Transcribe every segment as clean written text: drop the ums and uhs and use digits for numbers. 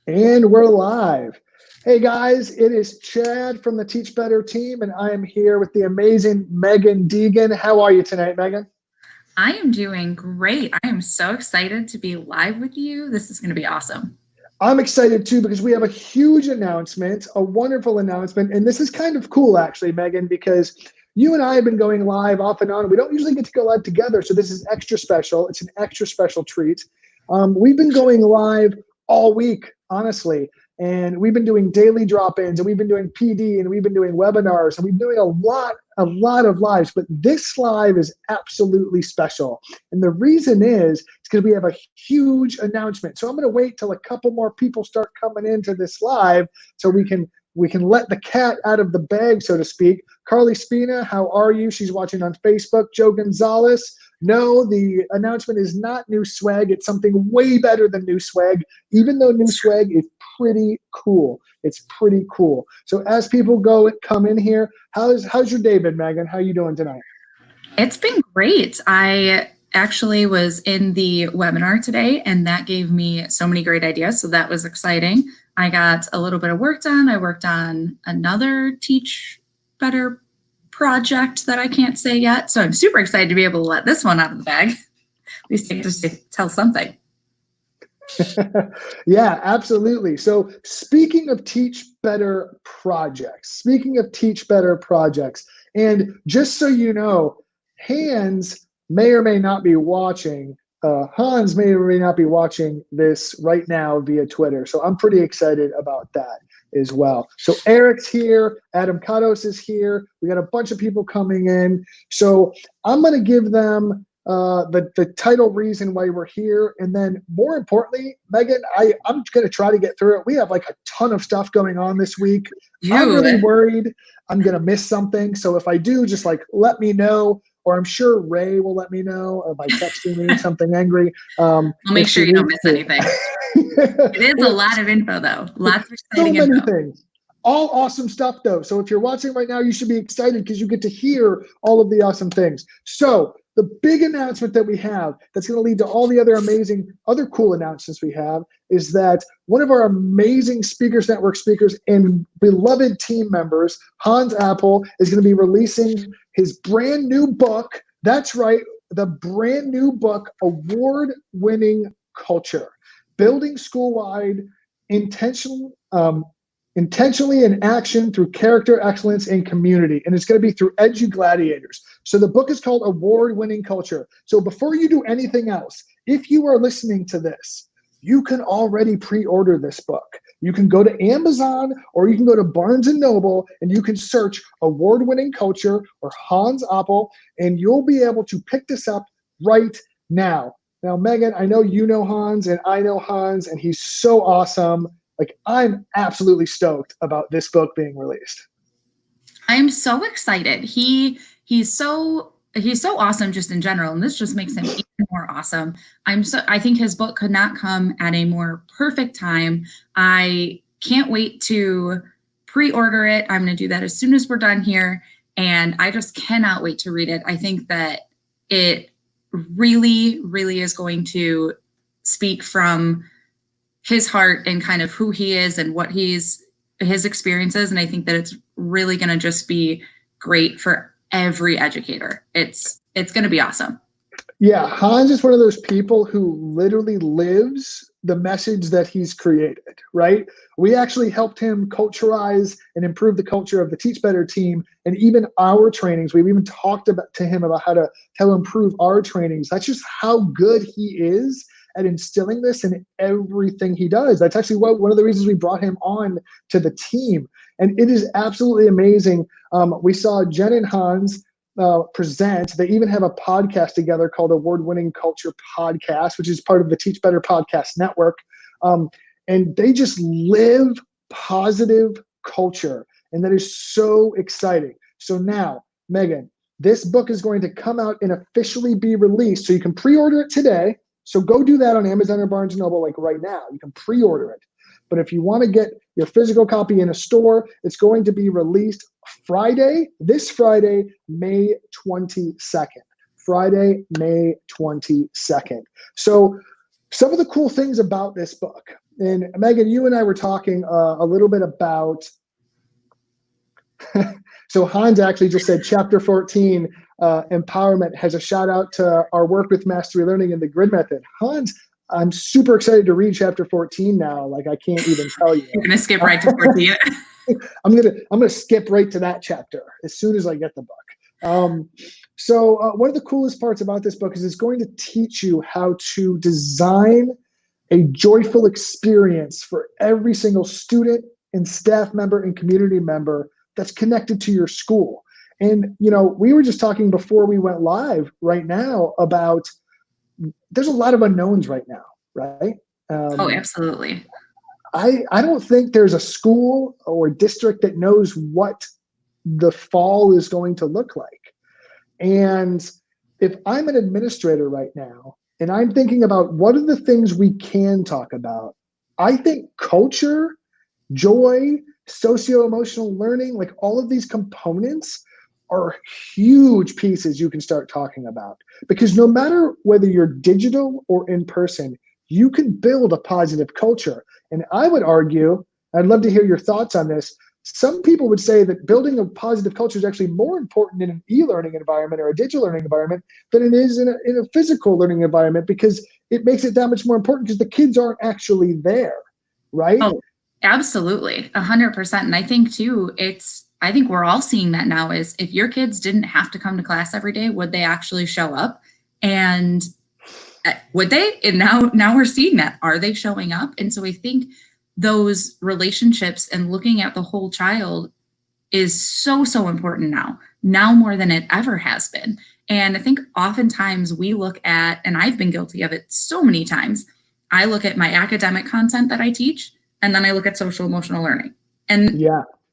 And we're live. Hey guys, it is Chad from the Teach Better team, and I am here with the amazing Megan Deegan. How are you tonight, Megan? I am doing great. I am so excited to be live with you. This is going to be awesome. I'm excited too because we have a huge announcement, a wonderful announcement, and this is kind of cool actually, Megan, because you and I have been going live off and on. We don't usually get to go live together, so this is extra special. It's an extra special treat. We've been going live all week, honestly. And we've been doing daily drop-ins, and we've been doing PD, and we've been doing webinars, and we've been doing a lot of lives. But this live is absolutely special. And the reason is it's because we have a huge announcement. So I'm going to wait till a couple more people start coming into this live so we can let the cat out of the bag, so to speak. Carly Spina, how are you? She's watching on Facebook. Joe Gonzalez. No, the announcement is not new swag. It's something way better than new swag, even though new swag is pretty cool. It's pretty cool. So as people come in here, how's your day been, Megan? How you doing tonight? It's been great. I actually was in the webinar today, and that gave me so many great ideas. So that was exciting. I got a little bit of work done. I worked on another Teach Better project that I can't say yet. So I'm super excited to be able to let this one out of the bag. At least I get to tell something. Yeah, absolutely. So speaking of Teach Better projects, and just so you know, Hans may or may not be watching. Hans may or may not be watching this right now via Twitter. So I'm pretty excited about that as well. So Eric's here. Adam Kados is here. We got a bunch of people coming in. So I'm going to give them the title reason why we're here. And then more importantly, Megan, I'm going to try to get through it. We have like a ton of stuff going on this week. I'm really worried I'm going to miss something. So if I do, just like let me know, or I'm sure Ray will let me know by texting me something angry. I'll make sure you don't miss anything. It is a lot of info though. Lots of exciting info. So many things. All awesome stuff though. So if you're watching right now, you should be excited because you get to hear all of the awesome things. So the big announcement that we have that's going to lead to all the other cool announcements we have is that one of our amazing Speakers Network speakers and beloved team members, Hans Apple, is going to be releasing his brand new book. That's right, the brand new book, Award-Winning Culture, Building School-Wide Intentionally in action through character excellence and community. And it's going to be through EduGladiators. So the book is called Award-Winning Culture. So before you do anything else, if you are listening to this, you can already pre-order this book. You can go to Amazon or you can go to Barnes & Noble and you can search Award-Winning Culture or Hans Apple, and you'll be able to pick this up right now. Now, Megan, I know you know Hans and I know Hans, and he's so awesome. Like, I'm absolutely stoked about this book being released. I am so excited. He's so awesome just in general, and this just makes him even more awesome. I think his book could not come at a more perfect time. I can't wait to pre-order it. I'm going to do that as soon as we're done here, and I just cannot wait to read it. I think that it really, really is going to speak from his heart and kind of who he is and what his experiences. And I think that it's really going to just be great for every educator. It's going to be awesome. Yeah, Hans is one of those people who literally lives the message that he's created, right? We actually helped him culturize and improve the culture of the Teach Better team, and even our trainings. We've even talked to him about how to improve our trainings. That's just how good he is at instilling this in everything he does. That's actually one of the reasons we brought him on to the team. And it is absolutely amazing. We saw Jen and Hans present. They even have a podcast together called Award-Winning Culture Podcast, which is part of the Teach Better Podcast Network. And they just live positive culture. And that is so exciting. So now, Megan, this book is going to come out and officially be released. So you can pre-order it today. So go do that on Amazon or Barnes & Noble like right now. You can pre-order it. But if you want to get your physical copy in a store, it's going to be released this Friday, May 22nd. Friday, May 22nd. So some of the cool things about this book. And Megan, you and I were talking a little bit about, so Hans actually just said chapter 14, empowerment, has a shout out to our work with Mastery Learning and the Grid Method. Hans, I'm super excited to read chapter 14 now. Like, I can't even tell you. You're gonna skip right to 14. I'm gonna skip right to that chapter as soon as I get the book. So one of the coolest parts about this book is it's going to teach you how to design a joyful experience for every single student and staff member and community member that's connected to your school. And, you know, we were just talking before we went live right now about there's a lot of unknowns right now, right? Oh, absolutely. I don't think there's a school or district that knows what the fall is going to look like. And if I'm an administrator right now and I'm thinking about what are the things we can talk about, I think culture, joy, socio-emotional learning, like all of these components are huge pieces you can start talking about. Because no matter whether you're digital or in person, you can build a positive culture. And I would argue, I'd love to hear your thoughts on this. Some people would say that building a positive culture is actually more important in an e-learning environment or a digital learning environment than it is in a physical learning environment, because it makes it that much more important because the kids aren't actually there, right? Oh, absolutely, 100%. And I think too, I think we're all seeing that now, is if your kids didn't have to come to class every day, would they actually show up? And would they? And now we're seeing that. Are they showing up? And so I think those relationships and looking at the whole child is so important now more than it ever has been. And I think oftentimes we look at, and I've been guilty of it so many times, I look at my academic content that I teach, and then I look at social emotional learning. And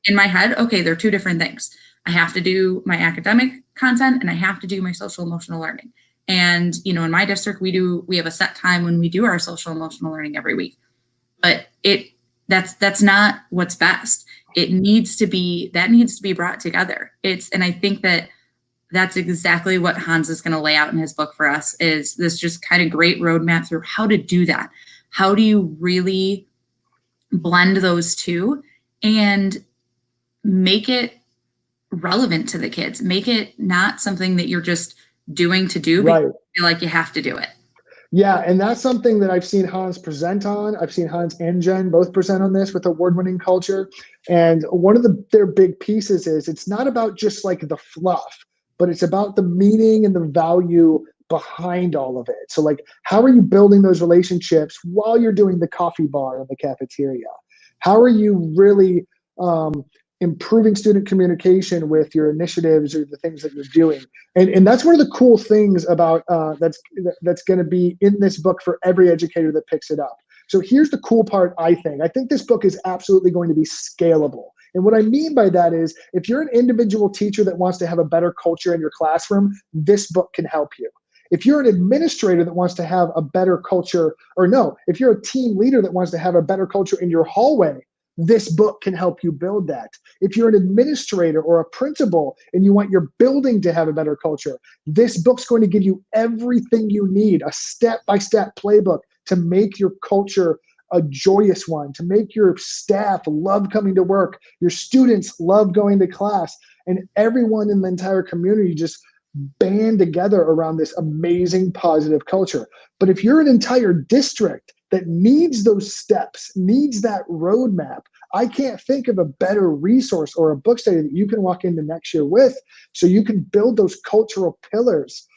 in my head, okay, they're two different things. I have to do my academic content and I have to do my social emotional learning. And, you know, in my district, we have a set time when we do our social emotional learning every week. But that's not what's best. That needs to be brought together. And I think that's exactly what Hans is going to lay out in his book for us, is this just kind of great roadmap through how to do that. How do you really blend those two and make it relevant to the kids? Make it not something that you're just doing to do, right, because you feel like you have to do it. Yeah, and that's something that I've seen Hans present on. I've seen Hans and Jen both present on this with award-winning culture. And one of their big pieces is it's not about just like the fluff, but it's about the meaning and the value behind all of it. So like, how are you building those relationships while you're doing the coffee bar in the cafeteria? How are you really improving student communication with your initiatives or the things that you're doing? And that's one of the cool things about that's going to be in this book for every educator that picks it up. So here's the cool part, I think this book is absolutely going to be scalable. And what I mean by that is, if you're an individual teacher that wants to have a better culture in your classroom, this book can help you. If you're an administrator that wants to have a better culture, if you're a team leader that wants to have a better culture in your hallway, this book can help you build that. If you're an administrator or a principal and you want your building to have a better culture, this book's going to give you everything you need, a step-by-step playbook to make your culture a joyous one, to make your staff love coming to work, your students love going to class, and everyone in the entire community just band together around this amazing positive culture. But if you're an entire district that needs those steps, needs that roadmap, I can't think of a better resource or a book study that you can walk into next year with, so you can build those cultural pillars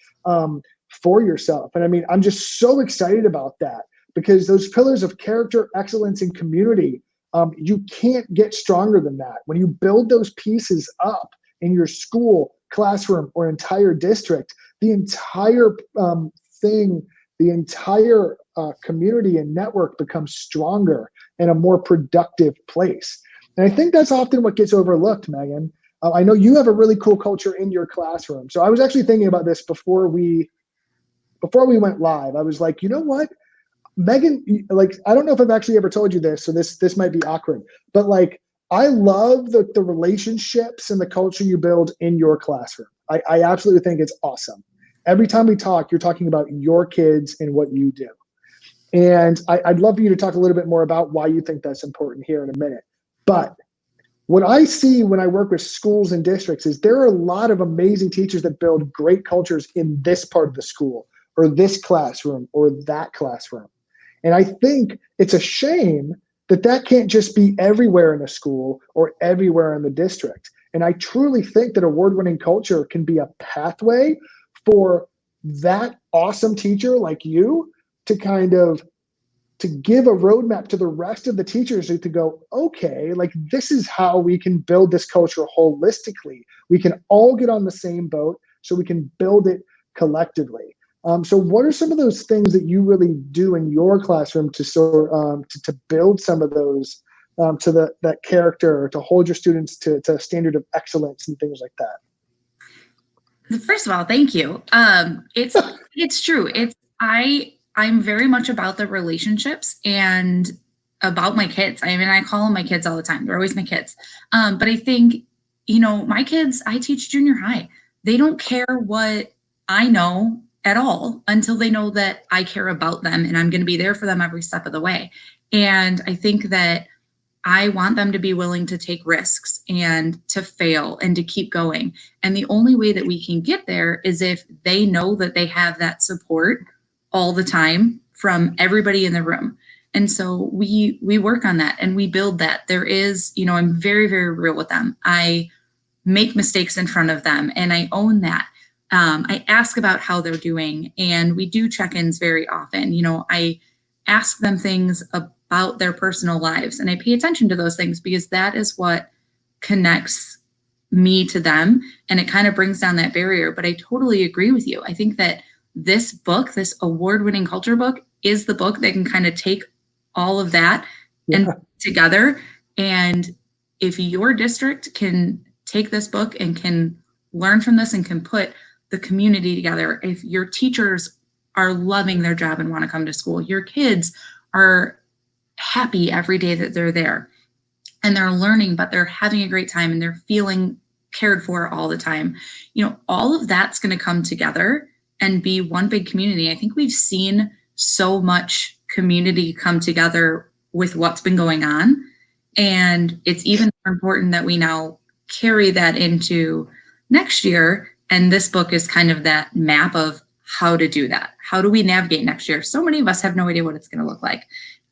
for yourself. And I mean, I'm just so excited about that, because those pillars of character, excellence, and community, you can't get stronger than that. When you build those pieces up in your school, classroom, or entire district, the entire thing, the entire community and network becomes stronger and a more productive place. And I think that's often what gets overlooked, Megan. I know you have a really cool culture in your classroom. So I was actually thinking about this before we went live. I was like, you know what, Megan, like, I don't know if I've actually ever told you this, so this might be awkward, but like, I love the relationships and the culture you build in your classroom. I absolutely think it's awesome. Every time we talk, you're talking about your kids and what you do. And I'd love for you to talk a little bit more about why you think that's important here in a minute. But what I see when I work with schools and districts is there are a lot of amazing teachers that build great cultures in this part of the school or this classroom or that classroom. And I think it's a shame that that can't just be everywhere in a school or everywhere in the district. And I truly think that award-winning culture can be a pathway for that awesome teacher like you to kind of to give a roadmap to the rest of the teachers to go, okay, like this is how we can build this culture holistically. We can all get on the same boat so we can build it collectively. So what are some of those things that you really do in your classroom to to build some of those to that character, to hold your students to a standard of excellence and things like that? First of all, thank you. It's true. I'm very much about the relationships and about my kids. I mean, I call them my kids all the time. They're always my kids. But I think, my kids, I teach junior high. They don't care what I know at all until they know that I care about them and I'm going to be there for them every step of the way. And I think that I want them to be willing to take risks and to fail and to keep going. And the only way that we can get there is if they know that they have that support all the time from everybody in the room. And so we work on that and we build that. There is, I'm very, very real with them. I make mistakes in front of them and I own that. I ask about how they're doing and we do check-ins very often. I ask them things about their personal lives and I pay attention to those things because that is what connects me to them and it kind of brings down that barrier. But I totally agree with you. I think that this book, this award-winning culture book, is the book that can kind of take all of that and together. And if your district can take this book and can learn from this and can put the community together, if your teachers are loving their job and want to come to school, your kids are happy every day that they're there and they're learning, but they're having a great time and they're feeling cared for all the time, all of that's going to come together and be one big community. I think we've seen so much community come together with what's been going on. And it's even more important that we now carry that into next year. And this book is kind of that map of how to do that. How do we navigate next year? So many of us have no idea what it's going to look like.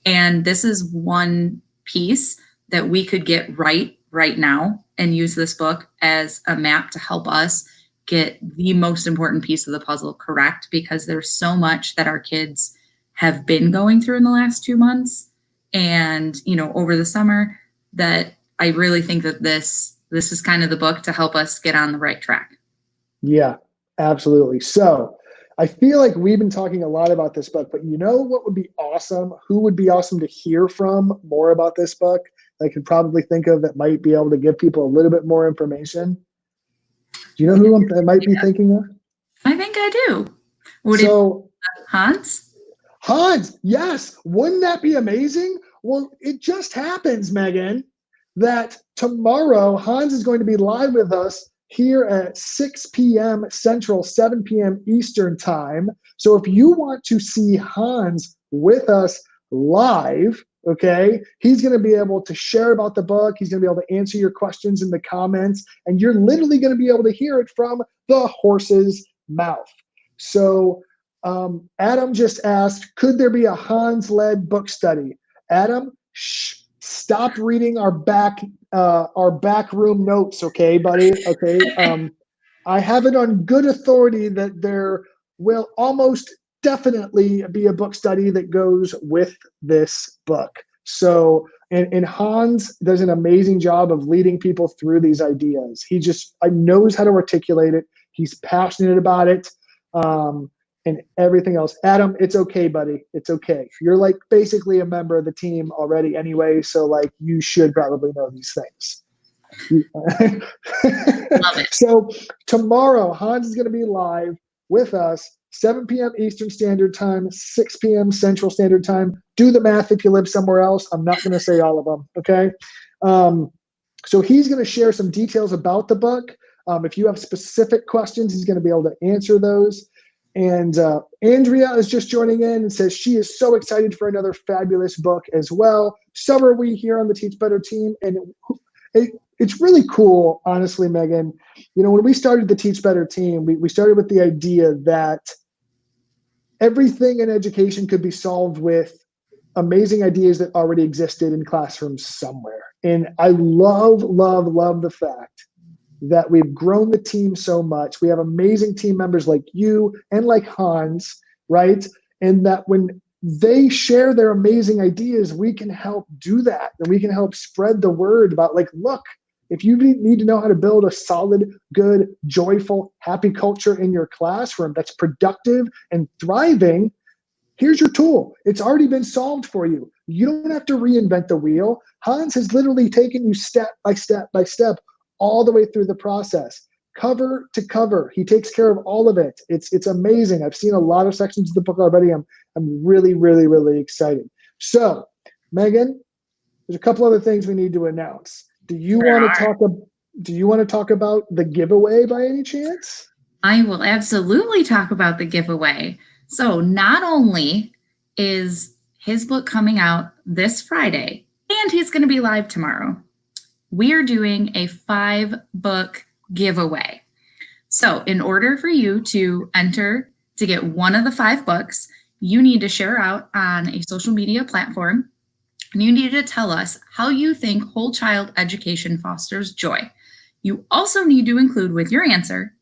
And this is one piece that we could get right now and use this book as a map to help us get the most important piece of the puzzle correct, because there's so much that our kids have been going through in the last 2 months and, over the summer, that I really think that this is kind of the book to help us get on the right track. Yeah, absolutely. So I feel like we've been talking a lot about this book, but what would be awesome? Who would be awesome to hear from more about this book? I could probably think of that might be able to give people a little bit more information. Do you know who I might be thinking of? I think I do. Hans? Hans, yes. Wouldn't that be amazing? Well, it just happens, Megan, that tomorrow Hans is going to be live with us here at 6 p.m. Central, 7 p.m. Eastern time. So if you want to see Hans with us live, okay, he's going to be able to share about the book. He's going to be able to answer your questions in the comments, and you're literally going to be able to hear it from the horse's mouth. So Adam just asked, could there be a Hans-led book study? Adam, stop reading our back room notes, okay, buddy? Okay. I have it on good authority that there will almost definitely be a book study that goes with this book. So, and Hans does an amazing job of leading people through these ideas. He just knows how to articulate it. He's passionate about it. And everything else. Adam, it's okay, buddy. It's okay. You're like basically a member of the team already anyway, so like you should probably know these things. Love it. So tomorrow, Hans is going to be live with us, 7 p.m. Eastern Standard Time, 6 p.m. Central Standard Time. Do the math if you live somewhere else. I'm not going to say all of them, okay? So he's going to share some details about the book. If you have specific questions, he's going to be able to answer those. And Andrea is just joining in and says she is so excited for another fabulous book as well. So are we here on the Teach Better team. And it's really cool, honestly, Megan. You know, when we started the Teach Better team, we started with the idea that everything in education could be solved with amazing ideas that already existed in classrooms somewhere. And I love, love, love the fact that we've grown the team so much. We have amazing team members like you and like Hans, right? And that when they share their amazing ideas, we can help do that. And we can help spread the word about, like, look, if you need to know how to build a solid, good, joyful, happy culture in your classroom that's productive and thriving, here's your tool. It's already been solved for you. You don't have to reinvent the wheel. Hans has literally taken you step by step by step all the way through the process, cover to cover. He takes care of all of it. It's amazing. I've seen a lot of sections of the book already. I'm really, really, really excited. So, Megan, there's a couple other things we need to announce. Do you want to talk about the giveaway by any chance? I will absolutely talk about the giveaway. So not only is his book coming out this Friday, and he's going to be live tomorrow, we are doing a 5-book giveaway. So in order for you to enter to get one of the 5 books, you need to share out on a social media platform, and you need to tell us how you think whole child education fosters joy. You also need to include with your answer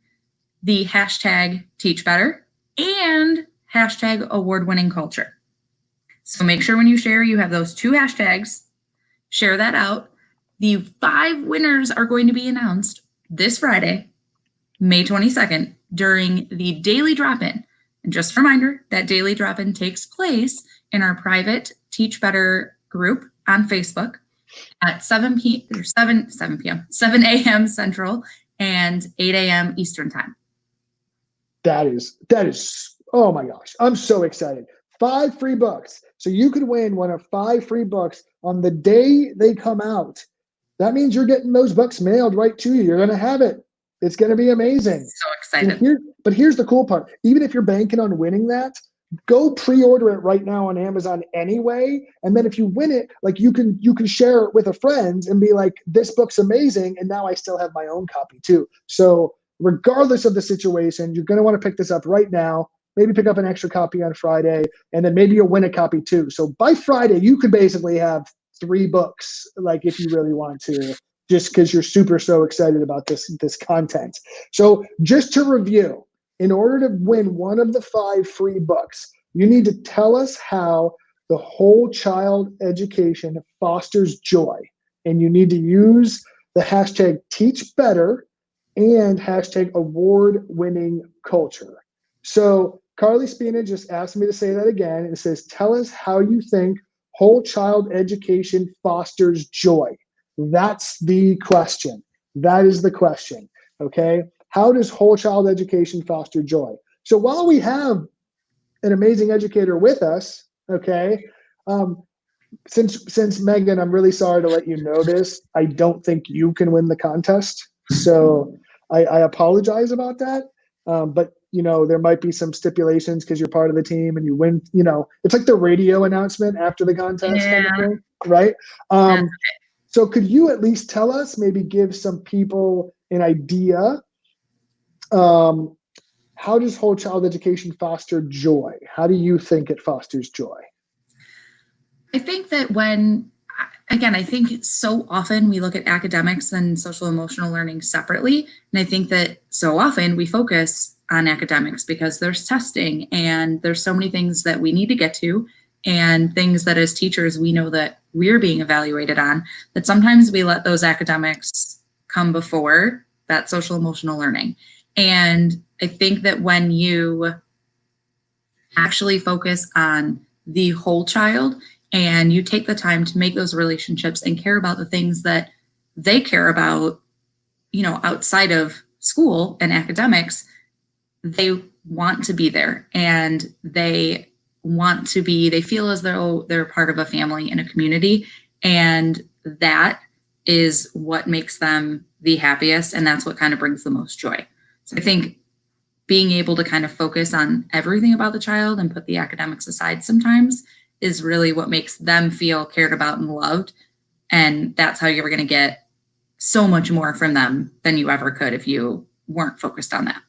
the hashtag #TeachBetter and hashtag award-winning culture. So make sure when you share, you have those 2 hashtags, share that out. The 5 winners are going to be announced this Friday, May 22nd, during the daily drop-in. And just a reminder, that daily drop-in takes place in our private Teach Better group on Facebook at 7 a.m. Central and 8 a.m. Eastern time. That is, oh my gosh, I'm so excited. 5 free books. So you could win one of 5 free books on the day they come out. That means you're getting those books mailed right to you. You're going to have it. It's going to be amazing. So excited. But here's the cool part. Even if you're banking on winning that, go pre-order it right now on Amazon anyway. And then if you win it, like, you can share it with a friend and be like, this book's amazing. And now I still have my own copy too. So regardless of the situation, you're going to want to pick this up right now. Maybe pick up an extra copy on Friday, and then maybe you'll win a copy too. So by Friday, you could basically have 3 books, like, if you really want to, just because you're so excited about this content. So just to review, in order to win one of the 5 free books, you need to tell us how the whole child education fosters joy. And you need to use the hashtag #TeachBetter and hashtag award-winning culture. So Carly Spina just asked me to say that again. It says, tell us how you think whole child education fosters joy. That's the question. That is the question. Okay. How does whole child education foster joy? So while we have an amazing educator with us, okay, since Megan, I'm really sorry to let you know this, I don't think you can win the contest. So I apologize about that. But you know, there might be some stipulations because you're part of the team and you win, you know, it's like the radio announcement after the contest kind of thing, right? So could you at least tell us, maybe give some people an idea, how does whole child education foster joy? How do you think it fosters joy? I think that I think so often we look at academics and social emotional learning separately. And I think that so often we focus on academics because there's testing and there's so many things that we need to get to, and things that as teachers we know that we're being evaluated on, that sometimes we let those academics come before that social emotional learning. And I think that when you actually focus on the whole child and you take the time to make those relationships and care about the things that they care about, you know, outside of school and academics, they want to be there and they feel as though they're part of a family and a community. And that is what makes them the happiest. And that's what kind of brings the most joy. So I think being able to kind of focus on everything about the child and put the academics aside sometimes is really what makes them feel cared about and loved. And that's how you're going to get so much more from them than you ever could if you weren't focused on that.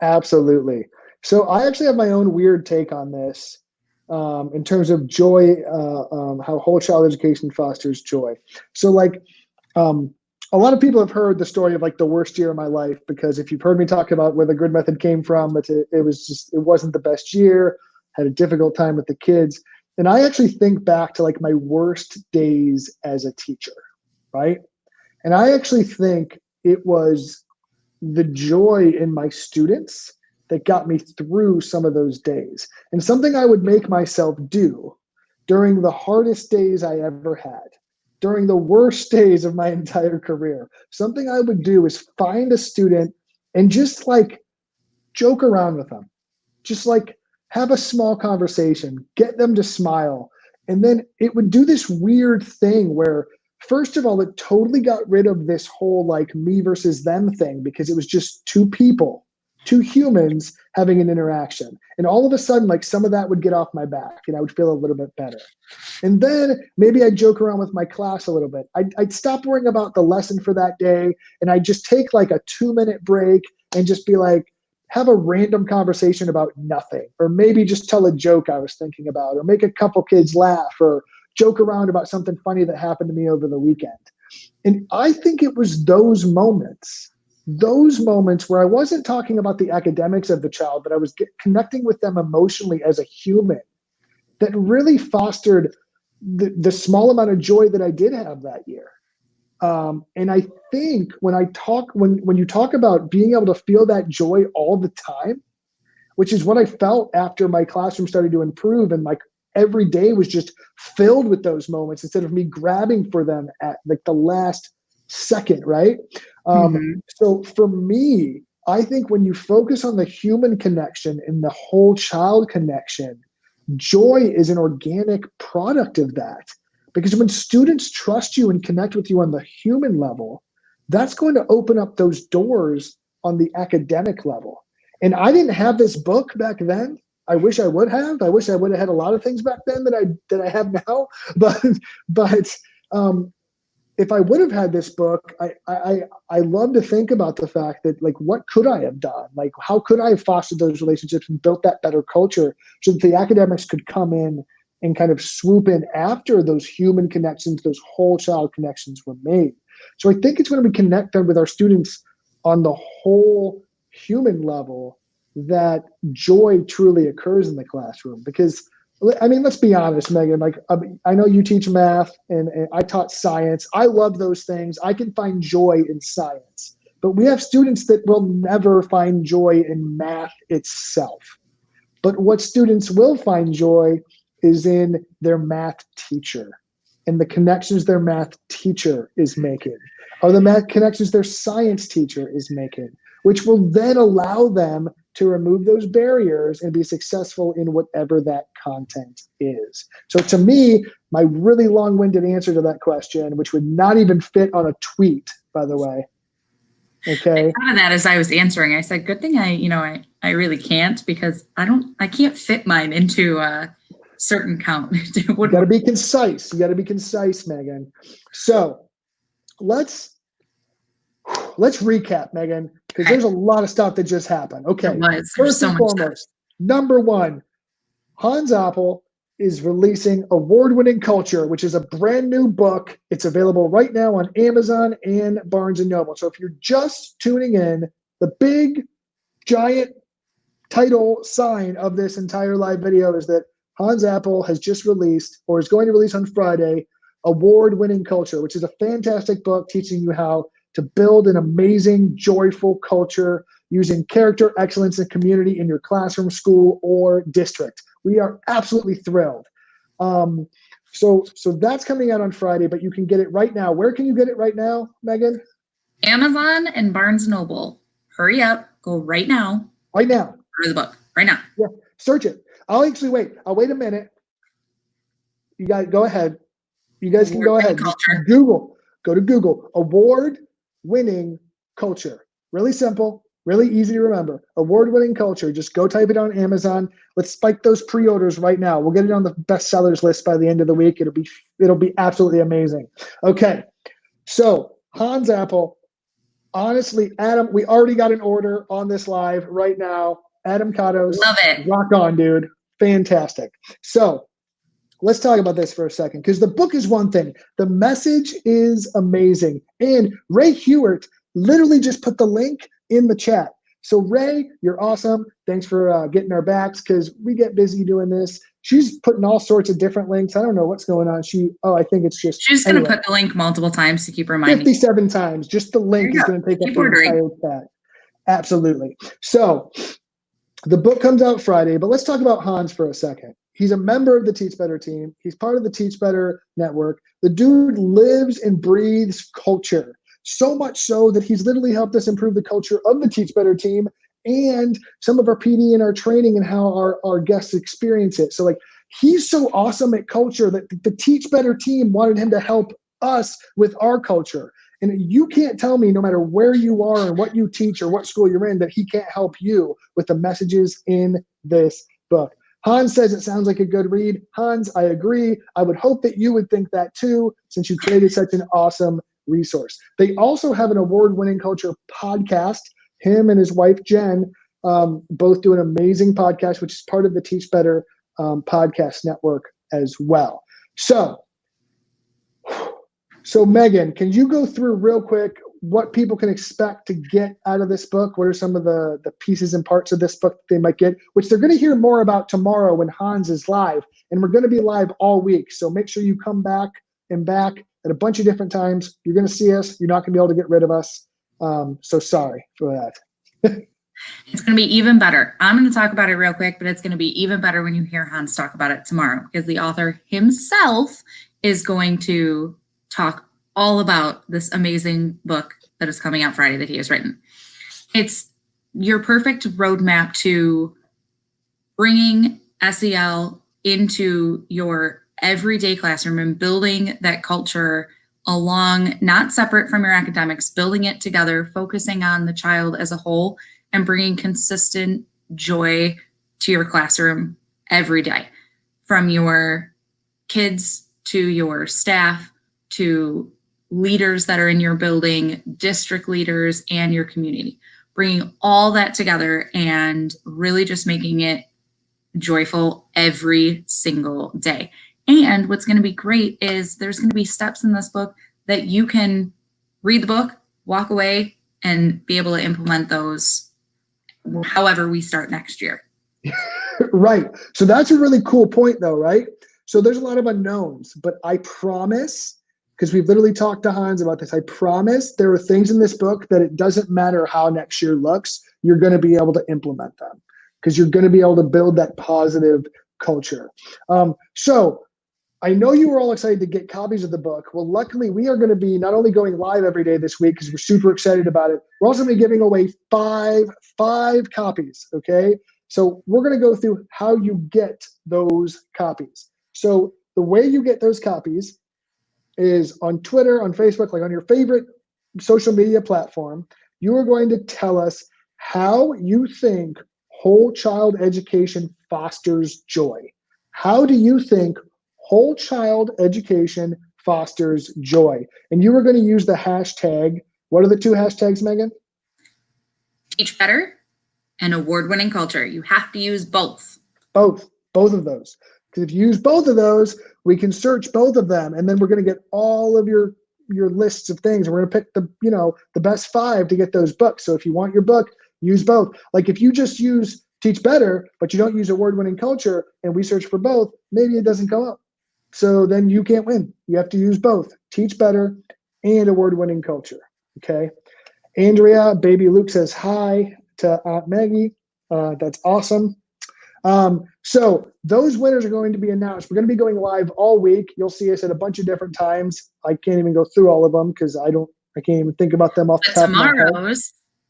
Absolutely. So I actually have my own weird take on this in terms of joy, how whole child education fosters joy. So like, a lot of people have heard the story of like the worst year of my life, because if you've heard me talk about where the Grid Method came from, it wasn't the best year, had a difficult time with the kids. And I actually think back to like my worst days as a teacher, right? And I actually think it was the joy in my students that got me through some of those days. And something I would make myself do during the hardest days I ever had, during the worst days of my entire career, something I would do is find a student and just like joke around with them, just like have a small conversation, get them to smile. And then it would do this weird thing where, first of all, it totally got rid of this whole like me versus them thing, because it was just two people, two humans having an interaction. And all of a sudden, like some of that would get off my back and I would feel a little bit better. And then maybe I'd joke around with my class a little bit. I'd stop worrying about the lesson for that day, and I'd just take like a 2-minute break and just be like, have a random conversation about nothing, or maybe just tell a joke I was thinking about, or make a couple kids laugh, or joke around about something funny that happened to me over the weekend. And I think it was those moments where I wasn't talking about the academics of the child, but I was connecting with them emotionally as a human, that really fostered the small amount of joy that I did have that year. And I think when you talk about being able to feel that joy all the time, which is what I felt after my classroom started to improve, and like every day was just filled with those moments instead of me grabbing for them at like the last second, right? So for me, I think when you focus on the human connection and the whole child connection, joy is an organic product of that. Because when students trust you and connect with you on the human level, that's going to open up those doors on the academic level. And I didn't have this book back then. I wish I would have. I wish I would have had a lot of things back then that I have now. But if I would have had this book, I love to think about the fact that, like, what could I have done? Like, how could I have fostered those relationships and built that better culture so that the academics could come in and kind of swoop in after those human connections, those whole child connections were made. So I think it's when we connect with our students on the whole human level that joy truly occurs in the classroom. Because, I mean, let's be honest, Megan, like, I know you teach math and I taught science. I love those things. I can find joy in science, but we have students that will never find joy in math itself. But what students will find joy is in their math teacher and the connections their math teacher is making, or the math connections their science teacher is making, which will then allow them to remove those barriers and be successful in whatever that content is. So to me, my really long-winded answer to that question, which would not even fit on a tweet, by the way. Okay. I thought of that as I was answering. I said, good thing I really can't, because I can't fit mine into a certain count. You got to be concise. You got to be concise, Megan. So let's recap, Megan, because there's a lot of stuff that just happened. Okay. First and foremost, number one, Hans Apel is releasing Award-Winning Culture, which is a brand new book. It's available right now on Amazon and Barnes & Noble. So if you're just tuning in, the big, giant title sign of this entire live video is that Hans Apel has just released, or is going to release on Friday, Award-Winning Culture, which is a fantastic book teaching you how to build an amazing, joyful culture using character, excellence, and community in your classroom, school, or district. We are absolutely thrilled. So that's coming out on Friday, but you can get it right now. Where can you get it right now, Megan? Amazon and Barnes & Noble. Hurry up. Go right now. Right now. Order the book. Right now. Yeah. Search it. I'll actually wait. I'll wait a minute. You guys go ahead. You guys can go ahead. Google. Go to Google. Award-Winning Culture. Really simple. Really easy to remember. Award-winning culture. Just go type it on Amazon. Let's spike those pre-orders right now. We'll get it on the bestsellers list by the end of the week. It'll be absolutely amazing. Okay. So Hans Apple, honestly, Adam, we already got an order on this live right now. Adam Katos. Love it. Rock on, dude. Fantastic. So let's talk about this for a second, because the book is one thing. The message is amazing. And Ray Hewart literally just put the link in the chat. So Ray, you're awesome. Thanks for getting our backs, because we get busy doing this. She's putting all sorts of different links. I don't know what's going on. I think it's just. She's going to put the link multiple times to keep reminding. 57 times. Just the link is going to take up the entire chat. Absolutely. So the book comes out Friday, but let's talk about Hans for a second. He's a member of the Teach Better team. He's part of the Teach Better network. The dude lives and breathes culture. So much so that he's literally helped us improve the culture of the Teach Better team and some of our PD and our training and how our guests experience it. So like, he's so awesome at culture that the Teach Better team wanted him to help us with our culture. And you can't tell me, no matter where you are and what you teach or what school you're in, that he can't help you with the messages in this book. Hans says it sounds like a good read. Hans, I agree. I would hope that you would think that too, since you created such an awesome resource. They also have an award-winning culture podcast. Him and his wife, Jen, both do an amazing podcast, which is part of the Teach Better podcast network as well. So Megan, can you go through real quick what people can expect to get out of this book? What are some of the pieces and parts of this book they might get, which they're going to hear more about tomorrow when Hans is live. And we're going to be live all week. So make sure you come back at a bunch of different times. You're going to see us. You're not going to be able to get rid of us. So sorry for that. It's going to be even better. I'm going to talk about it real quick, but it's going to be even better when you hear Hans talk about it tomorrow, because the author himself is going to talk all about this amazing book that is coming out Friday that he has written. It's your perfect roadmap to bringing SEL into your everyday classroom and building that culture along, not separate from your academics, building it together, focusing on the child as a whole, and bringing consistent joy to your classroom every day, from your kids to your staff to leaders that are in your building, district leaders, and your community. Bringing all that together and really just making it joyful every single day. And what's going to be great is there's going to be steps in this book that you can read the book, walk away, and be able to implement those however we start next year. Right. So that's a really cool point though, right? So there's a lot of unknowns, but I promise, because we've literally talked to Hans about this, I promise there are things in this book that it doesn't matter how next year looks, you're going to be able to implement them, because you're going to be able to build that positive culture. So I know you were all excited to get copies of the book. Well, luckily we are going to be not only going live every day this week because we're super excited about it, we're also going to be giving away five copies, okay? So we're going to go through how you get those copies. So the way you get those copies is on Twitter, on Facebook, like on your favorite social media platform. You are going to tell us how you think whole child education fosters joy. How do you think whole child education fosters joy? And you are going to use the hashtag. What are the two hashtags, Megan? Teach Better and award-winning culture. You have to use both. Both of those. Because if you use both of those, we can search both of them, and then we're going to get all of your lists of things. We're going to pick the best 5 to get those books. So if you want your book, use both. Like if you just use Teach Better, but you don't use award-winning culture, and we search for both, maybe it doesn't come up. So then you can't win. You have to use both, Teach Better and award-winning culture, okay? Andrea, baby Luke says hi to Aunt Maggie. That's awesome. So those winners are going to be announced. We're going to be going live all week. You'll see us at a bunch of different times. I can't even go through all of them because I can't even think about them off the top of my head.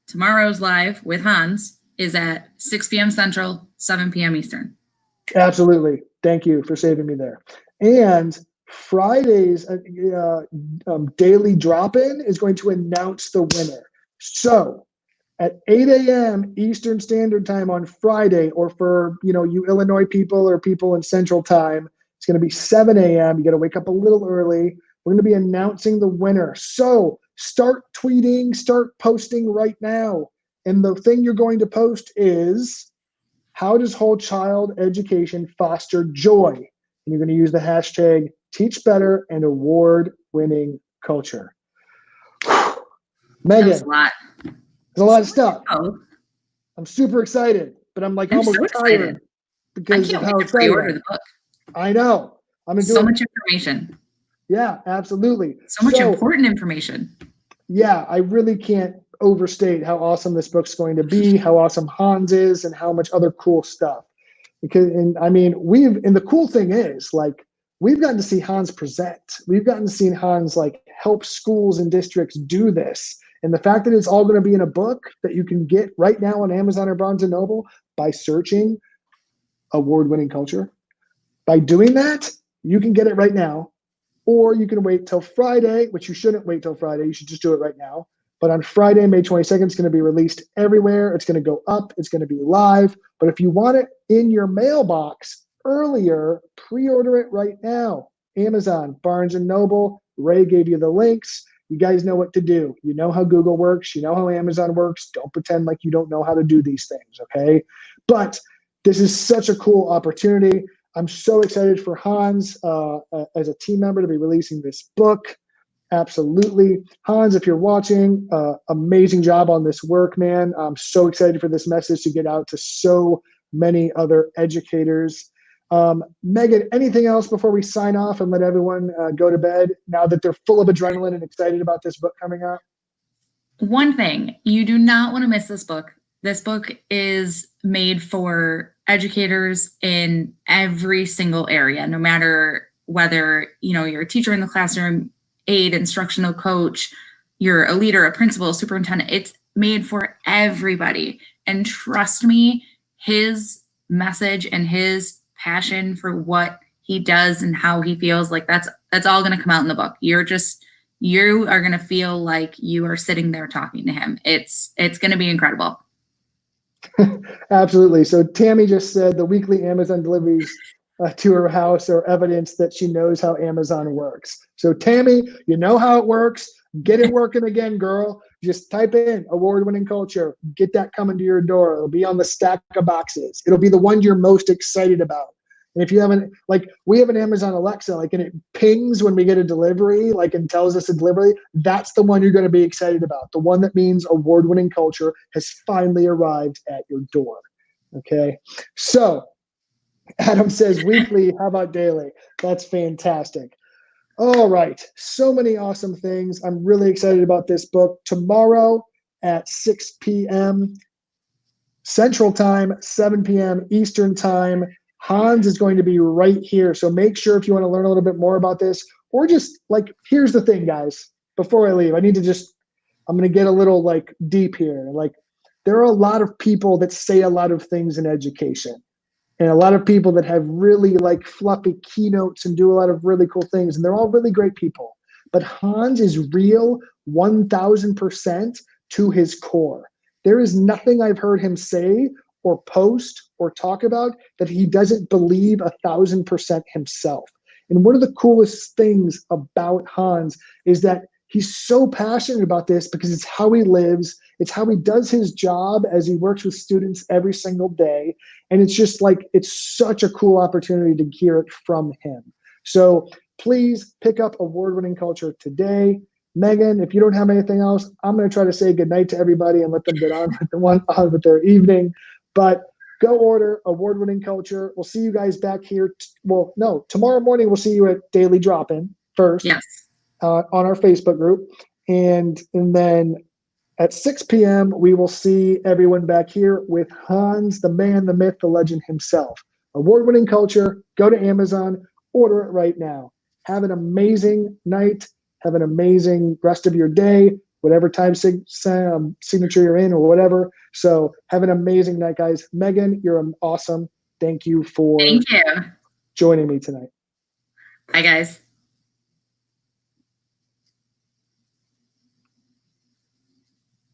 Tomorrow's live with Hans is at 6 p.m. Central, 7 p.m. Eastern. Absolutely. Thank you for saving me there. And Friday's daily drop-in is going to announce the winner. So at 8 a.m. Eastern Standard Time on Friday, or for you Illinois people or people in Central Time, it's going to be 7 a.m. You got to wake up a little early. We're going to be announcing the winner. So start tweeting, start posting right now. And the thing you're going to post is, how does whole child education foster joy? And you're going to use the hashtag TeachBetter and award-winning culture. Megan, that was a lot. there's a lot of stuff. Oh, I'm super excited, but I'm I'm almost so tired excited. I because of can't how wait to excited I pre-order am. the book. I know. I'm gonna do So it. much information. Yeah, absolutely. So much important information. Yeah, I really can't overstate how awesome this book's going to be, how awesome Hans is, and how much other cool stuff. And the cool thing is, like, we've gotten to see Hans present. We've gotten to see Hans help schools and districts do this. And the fact that it's all going to be in a book that you can get right now on Amazon or Barnes & Noble by searching award-winning culture. By doing that, you can get it right now, or you can wait till Friday, which you shouldn't wait till Friday. You should just do it right now. But on Friday, May 22nd, it's going to be released everywhere. It's going to go up. It's going to be live. But if you want it in your mailbox earlier, pre-order it right now. Amazon, Barnes & Noble, Ray gave you the links. You guys know what to do. You know how Google works. You know how Amazon works. Don't pretend like you don't know how to do these things, okay? But this is such a cool opportunity. I'm so excited for Hans as a team member to be releasing this book. Absolutely. Hans, if you're watching, amazing job on this work, man. I'm so excited for this message to get out to so many other educators. Megan, anything else before we sign off and let everyone go to bed now that they're full of adrenaline and excited about this book coming out? One thing, you do not want to miss this book. This book is made for educators in every single area, no matter whether you're a teacher in the classroom, aide, instructional coach, you're a leader, a principal, superintendent. It's made for everybody. And trust me, his message and his passion for what he does and how he feels, like that's all going to come out in the book. You are going to feel like you are sitting there talking to him. It's going to be incredible. Absolutely. So Tammy just said the weekly Amazon deliveries to her house are evidence that she knows how Amazon works. So Tammy, you know how it works. Get it working again, girl. Just type in award-winning culture. Get that coming to your door. It'll be on the stack of boxes. It'll be the one you're most excited about. And if you haven't, we have an Amazon Alexa, and it pings when we get a delivery, and tells us a delivery. That's the one you're going to be excited about. The one that means award-winning culture has finally arrived at your door. Okay. So Adam says weekly. How about daily? That's fantastic. All right. So many awesome things. I'm really excited about this book. Tomorrow at 6 p.m. Central Time, 7 p.m. Eastern Time, Hans is going to be right here. So make sure, if you want to learn a little bit more about this, or just here's the thing, guys, before I leave, I'm going to get a little deep here. There are a lot of people that say a lot of things in education, and a lot of people that have really fluffy keynotes and do a lot of really cool things. And they're all really great people, but Hans is real 1000% to his core. There is nothing I've heard him say or post or talk about that he doesn't believe 1000% himself. And one of the coolest things about Hans is that he's so passionate about this because it's how he lives. It's how he does his job as he works with students every single day. And it's just it's such a cool opportunity to hear it from him. So please pick up Award-Winning Culture today. Megan, if you don't have anything else, I'm going to try to say goodnight to everybody and let them get on with their evening. But go order Award-Winning Culture. We'll see you guys back here. Tomorrow morning we'll see you at Daily Drop-In first. Yes. On our Facebook group. And then at 6 p.m., we will see everyone back here with Hans, the man, the myth, the legend himself. Award-Winning Culture. Go to Amazon. Order it right now. Have an amazing night. Have an amazing rest of your day, whatever time signature you're in or whatever. So have an amazing night, guys. Megan, you're awesome. Thank you for joining me tonight. Bye, guys.